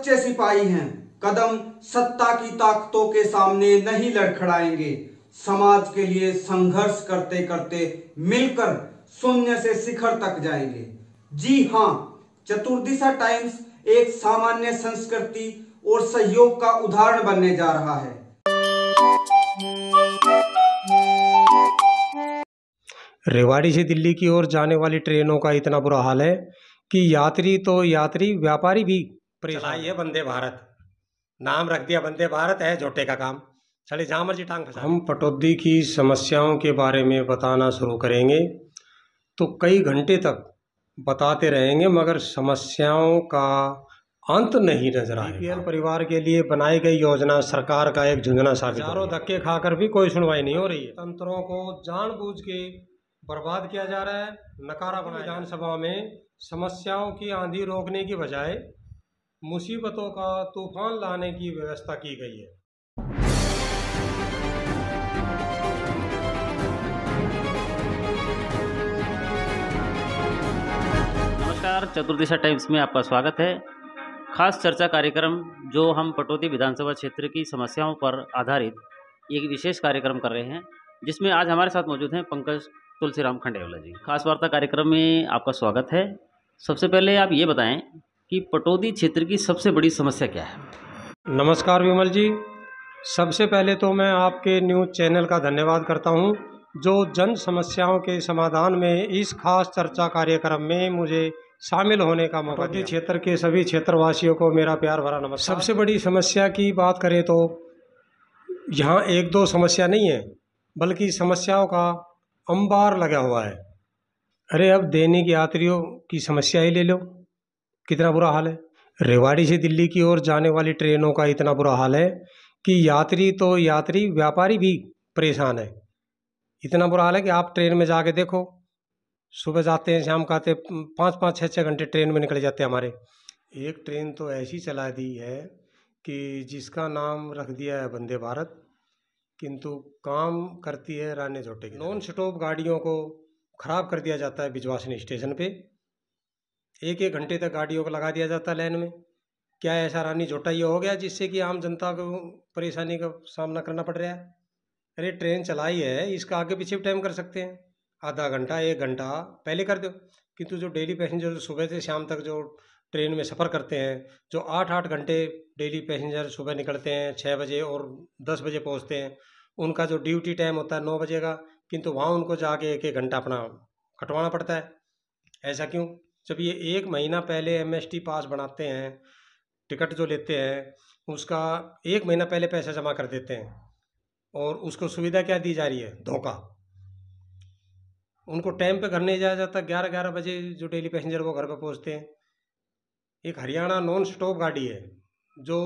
सच्चे सिपाही हैं, कदम सत्ता की ताकतों के सामने नहीं लड़खड़ाएंगे। समाज के लिए संघर्ष करते करते मिलकर शून्य से शिखर तक जाएंगे। जी हां, चतुर्दिशा टाइम्स एक सामान्य संस्कृति और सहयोग का उदाहरण बनने जा रहा है। रेवाड़ी से दिल्ली की ओर जाने वाली ट्रेनों का इतना बुरा हाल है कि यात्री तो यात्री, व्यापारी भी परेशान है। वंदे भारत नाम रख दिया, वंदे भारत है झोटे का काम, चले जहाँ मर्जी टांग फंसा। हम पटौदी की समस्याओं के बारे में बताना शुरू करेंगे तो कई घंटे तक बताते रहेंगे, मगर समस्याओं का अंत नहीं नजर आएगा। बीपीएल परिवार के लिए बनाई गई योजना सरकार का एक झुंझुना साबित, हजारों धक्के खाकर भी कोई सुनवाई नहीं हो रही है। तंत्रों को जानबूझ के बर्बाद किया जा रहा है, नकारा बनाया। विधानसभा में समस्याओं की आंधी रोकने की बजाय मुसीबतों का तूफान लाने की व्यवस्था की गई है। नमस्कार, चतुर्दिशा टाइम्स में आपका स्वागत है। खास चर्चा कार्यक्रम जो हम पटौदी विधानसभा क्षेत्र की समस्याओं पर आधारित एक विशेष कार्यक्रम कर रहे हैं, जिसमें आज हमारे साथ मौजूद हैं पंकज तुलसीराम खंडेवाला जी। खास वार्ता कार्यक्रम में आपका स्वागत है। सबसे पहले आप ये बताएं कि पटौदी क्षेत्र की सबसे बड़ी समस्या क्या है? नमस्कार विमल जी, सबसे पहले तो मैं आपके न्यूज़ चैनल का धन्यवाद करता हूं, जो जन समस्याओं के समाधान में इस खास चर्चा कार्यक्रम में मुझे शामिल होने का मौका दिया। क्षेत्र के सभी क्षेत्रवासियों को मेरा प्यार भरा नमस्कार। सबसे बड़ी समस्या की बात करें तो यहाँ एक दो समस्या नहीं है, बल्कि समस्याओं का अंबार लगा हुआ है। अरे अब दैनिक यात्रियों की समस्या ही ले लो, कितना बुरा हाल है। रेवाड़ी से दिल्ली की ओर जाने वाली ट्रेनों का इतना बुरा हाल है कि यात्री तो यात्री, व्यापारी भी परेशान है। इतना बुरा हाल है कि आप ट्रेन में जाके देखो, सुबह जाते हैं शाम को आते, 5-5, 6-6 घंटे ट्रेन में निकल जाते हैं हमारे। एक ट्रेन तो ऐसी चला दी है कि जिसका नाम रख दिया है वंदे भारत, किंतु काम करती है रानी झोटे की। नॉन स्टॉप गाड़ियों को ख़राब कर दिया जाता है बिजवासनी स्टेशन पे, एक घंटे तक गाड़ियों को लगा दिया जाता है लाइन में। क्या ऐसा रानी झोटा ये हो गया जिससे कि आम जनता को परेशानी का सामना करना पड़ रहा है? अरे ट्रेन चलाई है, इसका आगे पीछे भी टाइम कर सकते हैं, आधा घंटा 1 घंटा पहले कर दो। किंतु जो डेली पैसेंजर जो सुबह से शाम तक जो ट्रेन में सफ़र करते हैं, जो 8-8 घंटे डेली पैसेंजर सुबह निकलते हैं 6 बजे और 10 बजे पहुंचते हैं, उनका जो ड्यूटी टाइम होता है 9 बजे का, किंतु वहाँ उनको जाके 1-1 घंटा अपना कटवाना पड़ता है। ऐसा क्यों? जब ये 1 महीना पहले MST पास बनाते हैं, टिकट जो लेते हैं उसका 1 महीना पहले पैसा जमा कर देते हैं, और उसको सुविधा क्या दी जा रही है? धोखा। उनको टाइम पे घर नहीं जाया जाता, 11-11 बजे जो डेली पैसेंजर वो घर पे पहुंचते हैं। एक हरियाणा नॉन स्टॉप गाड़ी है जो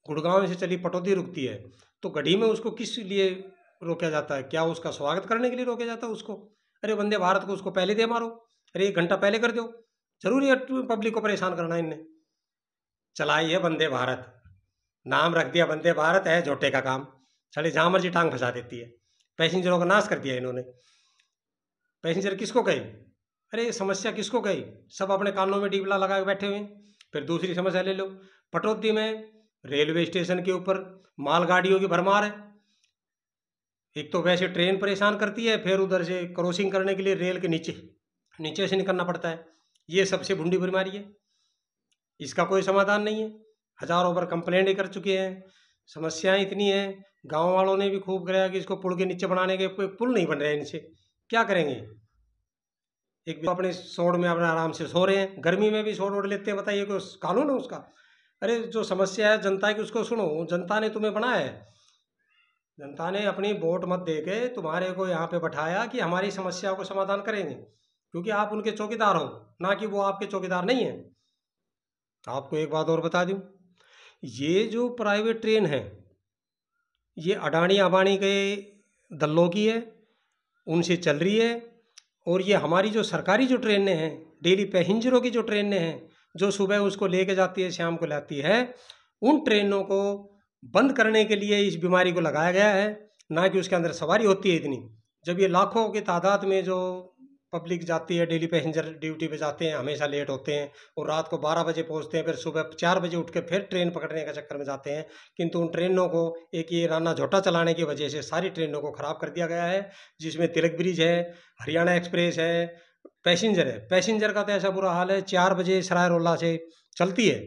गुड़गांव से चली पटौदी रुकती है, तो गढ़ी में उसको किस लिए रोका जाता है? क्या उसका स्वागत करने के लिए रोका जाता है उसको? अरे वंदे भारत को उसको पहले दे मारो, अरे 1 घंटा पहले कर दो। जरूरी है पब्लिक को परेशान करना? इनने चलाई है वंदे भारत, नाम रख दिया वंदे भारत है झोटे का काम, चले जहाँ मर्जी टांग फंसा देती है। पैसेंजरों का नाश कर दिया इन्होंने। पैसेंजर किसको कहे? अरे समस्या किसको कही? सब अपने कानों में डीबला लगा के बैठे हुए हैं। फिर दूसरी समस्या ले लो, पटौदी में रेलवे स्टेशन के ऊपर मालगाड़ियों की भरमार है। एक तो वैसे ट्रेन परेशान करती है, फिर उधर से क्रॉसिंग करने के लिए रेल के नीचे से निकलना पड़ता है। ये सबसे भूंडी बीमारी है, इसका कोई समाधान नहीं है। हजारों बार कंप्लेंट कर चुके हैं, समस्याएं इतनी हैं। गाँव वालों ने भी खूब कराया कि इसको पुल के नीचे बनाने के, पुल नहीं बन रहे हैं, इनसे क्या करेंगे? एक अपने सोड़ में अपने आराम से सो रहे हैं, गर्मी में भी सोड़ ओढ़ लेते हैं। बताइए कोई कानून है उसका? अरे जो समस्या है जनता की उसको सुनो। जनता ने तुम्हें बनाया है, जनता ने अपनी वोट मत दे के तुम्हारे को यहाँ पे बैठाया कि हमारी समस्याओं को समाधान करेंगे, क्योंकि आप उनके चौकीदार हो, ना कि वो आपके चौकीदार नहीं है। आपको एक बात और बता दूं, ये जो प्राइवेट ट्रेन है ये अडानी अंबानी के दल्लों की है, उनसे चल रही है। और ये हमारी जो सरकारी जो ट्रेनें हैं, डेली पैसेंजरों की जो ट्रेनें हैं, जो सुबह उसको लेके जाती है शाम को लाती है, उन ट्रेनों को बंद करने के लिए इस बीमारी को लगाया गया है, ना कि उसके अंदर सवारी होती है इतनी। जब ये लाखों की तादाद में जो पब्लिक जाती है, डेली पैसेंजर ड्यूटी पे जाते हैं, हमेशा लेट होते हैं और रात को 12 बजे पहुंचते हैं, फिर सुबह 4 बजे उठ के फिर ट्रेन पकड़ने का चक्कर में जाते हैं। किंतु उन ट्रेनों को एक ये राना झोटा चलाने की वजह से सारी ट्रेनों को ख़राब कर दिया गया है, जिसमें तिलक ब्रिज है, हरियाणा एक्सप्रेस है, पैसेंजर का तो ऐसा बुरा हाल है। 4 बजे सराय रोला से चलती है,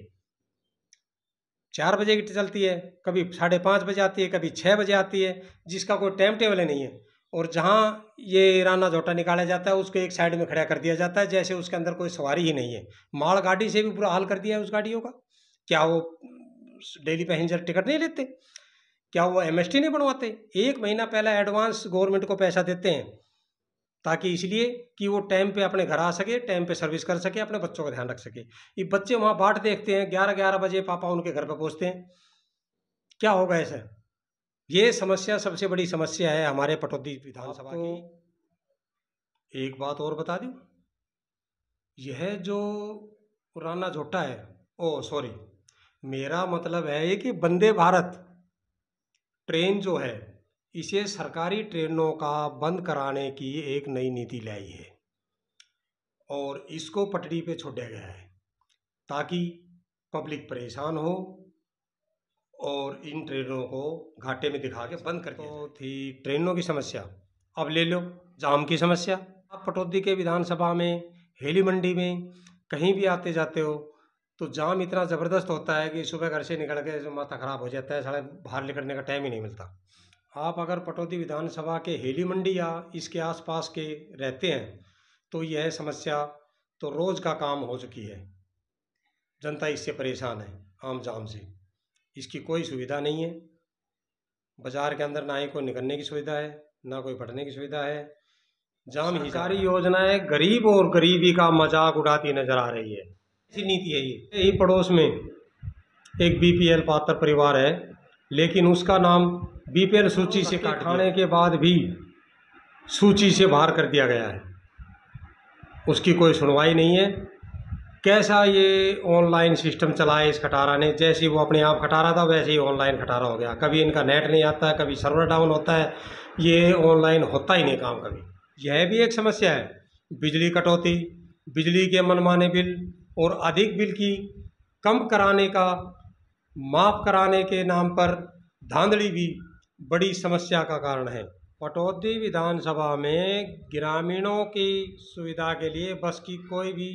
4 बजे की चलती है, कभी 5:30 बजे आती है, कभी 6 बजे आती है, जिसका कोई टाइम टेबल नहीं है। और जहाँ ये राना झोटा निकाला जाता है उसको एक साइड में खड़ा कर दिया जाता है, जैसे उसके अंदर कोई सवारी ही नहीं है। माल गाड़ी से भी बुरा हाल कर दिया है उस गाड़ियों का। क्या वो डेली पैसेंजर टिकट नहीं लेते? क्या वो MST नहीं बनवाते? 1 महीना पहले एडवांस गवर्नमेंट को पैसा देते हैं, ताकि इसलिए कि वो टाइम पे अपने घर आ सके, टाइम पे सर्विस कर सके, अपने बच्चों का ध्यान रख सके। ये बच्चे वहाँ बाट देखते हैं, 11-11 बजे पापा उनके घर पे पहुँचते हैं। क्या होगा ऐसा? ये समस्या सबसे बड़ी समस्या है हमारे पटौदी विधानसभा की। एक बात और बता दूं, यह जो राना झोटा है, सॉरी, मेरा मतलब है कि वंदे भारत ट्रेन जो है, इसे सरकारी ट्रेनों का बंद कराने की एक नई नीति लाई है और इसको पटरी पे छोड़ा गया है ताकि पब्लिक परेशान हो और इन ट्रेनों को घाटे में दिखा के बंद कर दिया। तो थी ट्रेनों की समस्या, अब ले लो जाम की समस्या। आप पटौदी के विधानसभा में, हेली मंडी में कहीं भी आते जाते हो तो जाम इतना ज़बरदस्त होता है कि सुबह घर से निकल के जो माथा ख़राब हो जाता है, साढ़े बाहर निकलने का टाइम ही नहीं मिलता। आप अगर पटौदी विधानसभा के हेली मंडी या इसके आसपास के रहते हैं तो यह समस्या तो रोज़ का काम हो चुकी है। जनता इससे परेशान है, आम जाम से। इसकी कोई सुविधा नहीं है, बाज़ार के अंदर ना ही कोई निकलने की सुविधा है, ना कोई बैठने की सुविधा है। जाम ही सारी योजनाएं गरीब और गरीबी का मजाक उड़ाती नजर आ रही है। ऐसी नीति है ये। यही पड़ोस में एक BPL पात्र परिवार है, लेकिन उसका नाम BPL सूची से खाने के बाद भी सूची से बाहर कर दिया गया है। उसकी कोई सुनवाई नहीं है। कैसा ये ऑनलाइन सिस्टम चलाया इस खटारा ने, जैसे वो अपने आप खटारा था वैसे ही ऑनलाइन खटारा हो गया। कभी इनका नेट नहीं आता है, कभी सर्वर डाउन होता है, ये ऑनलाइन होता ही नहीं काम कभी। यह भी एक समस्या है। बिजली कटौती, बिजली के मनमाने बिल और अधिक बिल की कम कराने का, माफ़ कराने के नाम पर धांधली भी बड़ी समस्या का कारण है। पटौदी विधानसभा में ग्रामीणों की सुविधा के लिए बस की कोई भी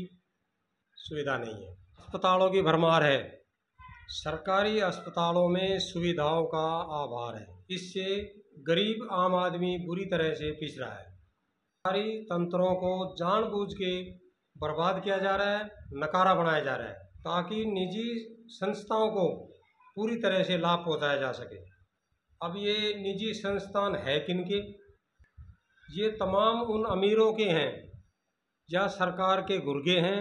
सुविधा नहीं है। अस्पतालों की भरमार है, सरकारी अस्पतालों में सुविधाओं का अभाव है, इससे गरीब आम आदमी बुरी तरह से पिस रहा है। सरकारी तंत्रों को जानबूझ के बर्बाद किया जा रहा है, नकारा बनाया जा रहा है, ताकि निजी संस्थाओं को पूरी तरह से लाभ पहुंचाया जा सके। अब ये निजी संस्थान है किनके? ये तमाम उन अमीरों के हैं या सरकार के गुर्गे हैं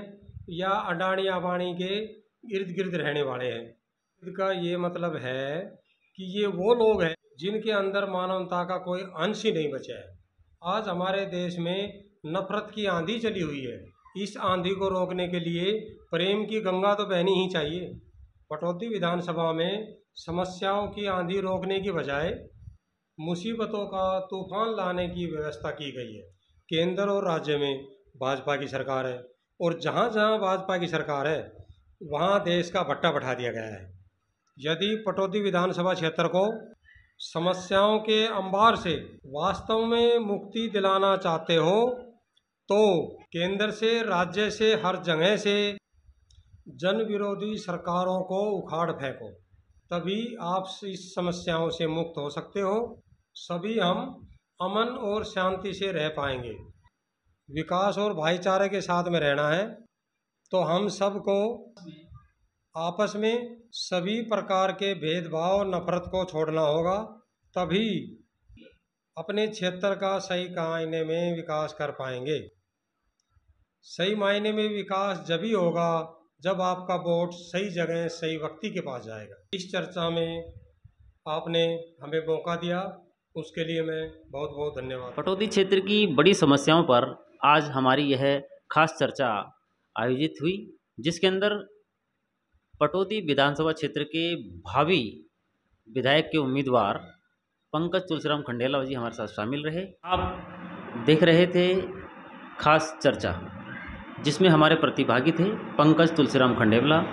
या अडानी अंबानी के इर्द गिर्द रहने वाले हैं। इसका ये मतलब है कि ये वो लोग हैं जिनके अंदर मानवता का कोई अंश ही नहीं बचा है। आज हमारे देश में नफरत की आंधी चली हुई है। इस आंधी को रोकने के लिए प्रेम की गंगा तो बहनी ही चाहिए। पटौदी विधानसभा में समस्याओं की आंधी रोकने की बजाय मुसीबतों का तूफान लाने की व्यवस्था की गई है। केंद्र और राज्य में भाजपा की सरकार है और जहाँ जहाँ भाजपा की सरकार है वहाँ देश का भट्टा बैठा दिया गया है। यदि पटौदी विधानसभा क्षेत्र को समस्याओं के अंबार से वास्तव में मुक्ति दिलाना चाहते हो तो केंद्र से, राज्य से, हर जगह से जन विरोधी सरकारों को उखाड़ फेंको, तभी आप इस समस्याओं से मुक्त हो सकते हो। सभी हम अमन और शांति से रह पाएंगे। विकास और भाईचारे के साथ में रहना है तो हम सबको आपस में सभी प्रकार के भेदभाव, नफरत को छोड़ना होगा, तभी अपने क्षेत्र का सही मायने में विकास कर पाएंगे। सही मायने में विकास जब ही होगा जब आपका वोट सही जगह, सही व्यक्ति के पास जाएगा। इस चर्चा में आपने हमें मौका दिया, उसके लिए मैं बहुत बहुत धन्यवाद। पटौदी क्षेत्र की बड़ी समस्याओं पर आज हमारी यह खास चर्चा आयोजित हुई, जिसके अंदर पटौदी विधानसभा क्षेत्र के भावी विधायक के उम्मीदवार पंकज तुलसीराम खंडेला जी हमारे साथ शामिल रहे। आप देख रहे थे खास चर्चा, जिसमें हमारे प्रतिभागी थे पंकज तुलसीराम खंडेलवाल।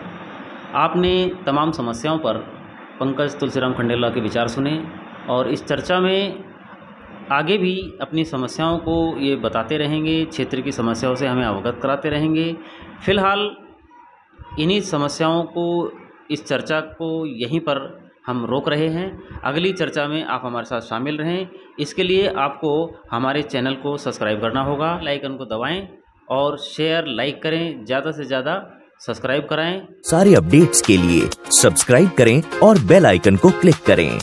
आपने तमाम समस्याओं पर पंकज तुलसीराम खंडेलवाल के विचार सुने और इस चर्चा में आगे भी अपनी समस्याओं को ये बताते रहेंगे, क्षेत्र की समस्याओं से हमें अवगत कराते रहेंगे। फ़िलहाल इन्हीं समस्याओं को, इस चर्चा को यहीं पर हम रोक रहे हैं। अगली चर्चा में आप हमारे साथ शामिल रहें। इसके लिए आपको हमारे चैनल को सब्सक्राइब करना होगा, लाइक आइकन को दबाएं और शेयर लाइक करें, ज़्यादा से ज़्यादा सब्सक्राइब कराएं। सारे अपडेट्स के लिए सब्सक्राइब करें और बेल आइकन को क्लिक करें।